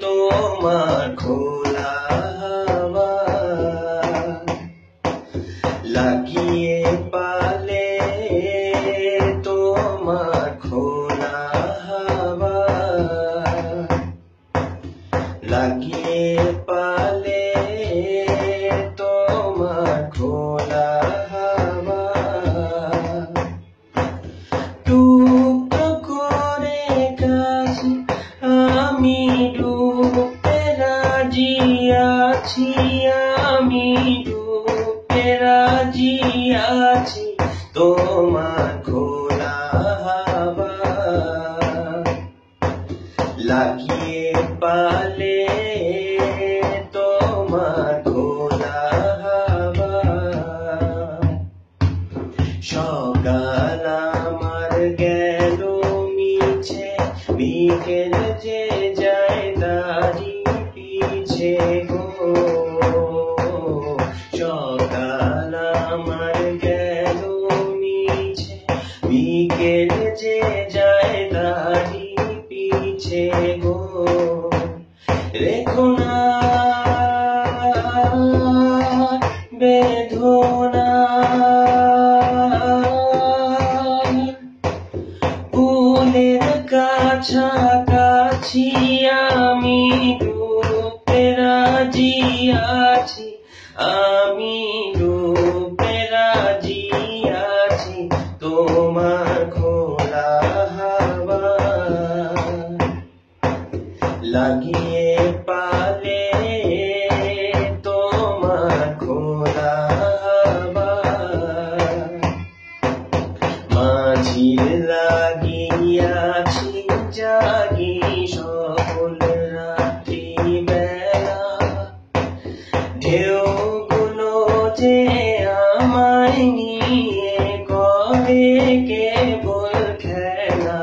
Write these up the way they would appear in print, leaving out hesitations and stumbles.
তোমার খোলা হাওয়া লাগিয়ে পালে তোমার খোলা হাওয়া লাগিয়ে পালে তোমার খোলা হাওয়া টুকরো করে কাছে আমি ডুবতে রাজি আছি, আমি ডুবতে রাজি আছি তোমার খোলা হাওয়া লাগিয়ে পালে তোমার খোলা হাওয়া। সকাল আমার গেল মিছে, বিকেল যে যায় তারি পিছে গো। সকাল আমার গেল মিছে, বিকেল যে যায় তারি পিছে গো। রেখো না বেদনা ফুলের কাছাকাছি আমি ডুবতে রাজি আছি, আমি ডুবতে রাজি আছি তোমার খোলা হাওয়া লাগিয়ে পালে তোমার খোলা হাওয়া। মাঝির লাগিয়াছি জাগি সকল রাত্রি বেলা, ঢেউগুলো যে আমায় নিয়ে করে কেবল খেলা।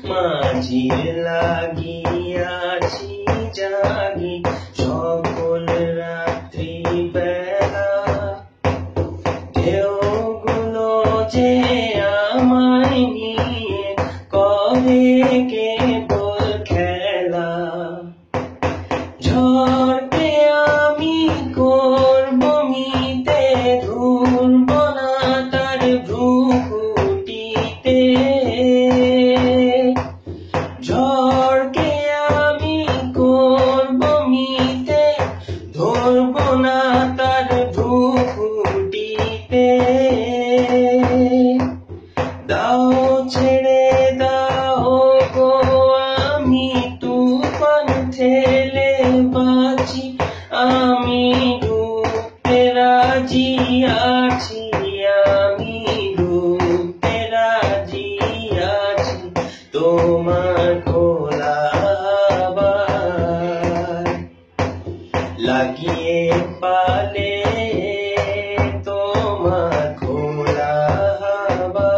মাঝির লাগিয়াছি জাগি সকল রাত্রি বেলা, ঢেউগুলো যে আমায় নিয়ে করে কেবল খেলা। ঝড়কে আমি করব মিতে, ধরব না তার ভ্রুকুটিতে। ঝড়কে আমি করব মিতে, ধরব না তার ভ্রুকুটিতে। দাও ছেড়ে দাও গো আমি তুফান ঠেলে বাঁচি, আমি ডুবতে রাজি আছি, আমি ডুবতে রাজি আছি তোমার খোলা হাওয়া লাগিয়ে পালে তোমার খোলা হাওয়া।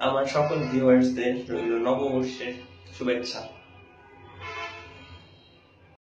আমার সকল ভিউয়ার্সদের রইল নববর্ষের শুভেচ্ছা।